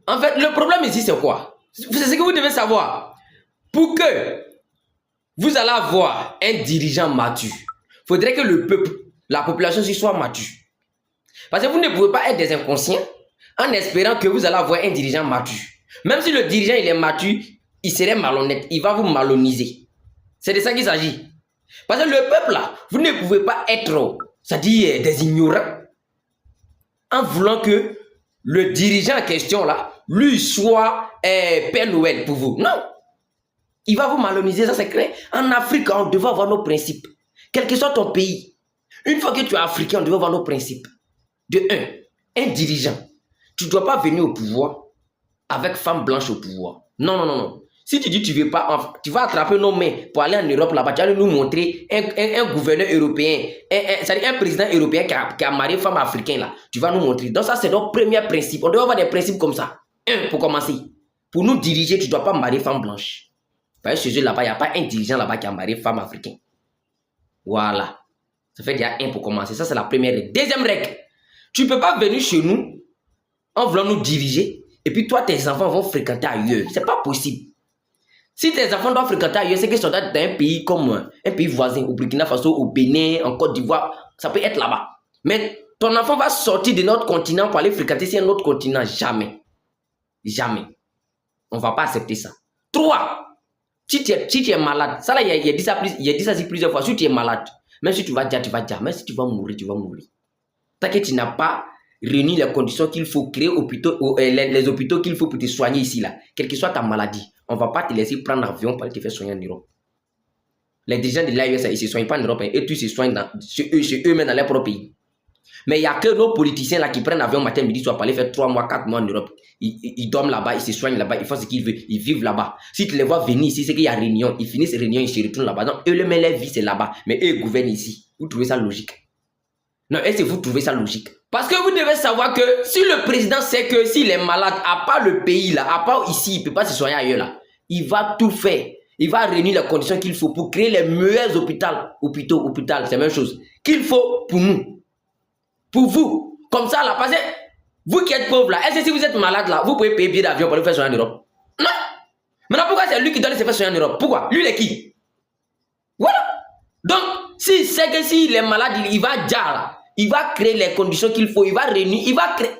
En fait, le problème ici, c'est quoi? C'est ce que vous devez savoir. Pour que vous allez avoir un dirigeant mature, il faudrait que le peuple, la population soit mature. Parce que vous ne pouvez pas être des inconscients en espérant que vous allez avoir un dirigeant mature. Même si le dirigeant il est mature, il serait malhonnête, il va vous malhoniser. C'est de ça qu'il s'agit. Parce que le peuple là, vous ne pouvez pas être, c'est-à-dire des ignorants, en voulant que le dirigeant en question là, lui soit Père Noël pour vous. Non. Il va vous malhoniser, ça c'est clair. En Afrique, on devait avoir nos principes. Quel que soit ton pays. Une fois que tu es africain, on devait avoir nos principes. De un dirigeant. Tu ne dois pas venir au pouvoir avec femme blanche au pouvoir. Non, non, non, non. Si tu dis que tu ne veux pas, tu vas attraper nos mains pour aller en Europe là-bas, tu vas nous montrer un gouverneur européen, c'est-à-dire un président européen qui a marié femme africaine là. Tu vas nous montrer. Donc ça, c'est notre premier principe. On doit avoir des principes comme ça. Pour commencer. Pour nous diriger, tu ne dois pas marier femme blanche. Parce que chez eux là-bas, il n'y a pas un dirigeant là-bas qui a marié femme africaine. Voilà. Ça fait déjà un pour commencer. Ça, c'est la première règle. Deuxième règle. Tu ne peux pas venir chez nous en voulant nous diriger et puis toi, tes enfants vont fréquenter ailleurs. Ce n'est pas possible. Si tes enfants doivent fréquenter ailleurs, c'est qu'ils sont dans un pays comme un pays voisin, au Burkina Faso, au Bénin, en Côte d'Ivoire. Ça peut être là-bas. Mais ton enfant va sortir de notre continent pour aller fréquenter sur un autre continent. Jamais. Jamais. On ne va pas accepter ça. 3. Si tu es malade, ça là, il a dit ça plusieurs fois. Si tu es malade, même si tu vas dire, tu vas dire. Même si tu vas mourir, tu vas mourir. Tant que tu n'as pas réuni les conditions qu'il faut créer les hôpitaux qu'il faut pour te soigner ici, là, quelle que soit ta maladie, on ne va pas te laisser prendre l'avion pour aller te faire soigner en Europe. Les dirigeants de l'AES, ils ne se soignent pas en Europe, et tous se soignent chez eux-mêmes dans leur propre pays. Mais il n'y a que nos politiciens là qui prennent l'avion matin, midi, soir pour aller faire 3 mois, 4 mois en Europe. Ils dorment là-bas, ils se soignent là-bas, ils font ce qu'ils veulent, ils vivent là-bas. Si tu les vois venir ici, c'est qu'il y a réunion, ils finissent réunion, ils se retournent là-bas. Donc, eux, leur vie, c'est là-bas. Mais eux, ils gouvernent ici. Vous trouvez ça logique? Non, est-ce que vous trouvez ça logique? Parce que vous devez savoir que si le président sait que s'il est malade, à part le pays là, à part ici, il ne peut pas se soigner ailleurs là, il va tout faire. Il va réunir les conditions qu'il faut pour créer les meilleurs hôpitaux, c'est la même chose, qu'il faut pour nous. Pour vous. Comme ça là, parce que vous qui êtes pauvre là, est-ce que si vous êtes malade là, vous pouvez payer billet d'avion pour aller faire soigner en Europe? Non. Maintenant, pourquoi c'est lui qui doit aller se faire soigner en Europe? Pourquoi? Lui, il est qui? Voilà. Donc, s'il sait que s'il est malade, il va dire là, il va créer les conditions qu'il faut, il va réunir, il va créer.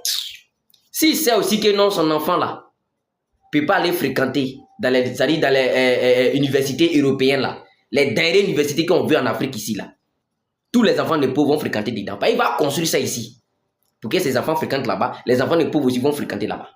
S'il sait aussi que non, son enfant là, ne peut pas aller fréquenter dans les universités européennes là, les dernières universités qu'on veut en Afrique ici là, tous les enfants de pauvres vont fréquenter dedans. Il va construire ça ici. Pour que ces enfants fréquentent là-bas, les enfants de pauvres aussi vont fréquenter là-bas.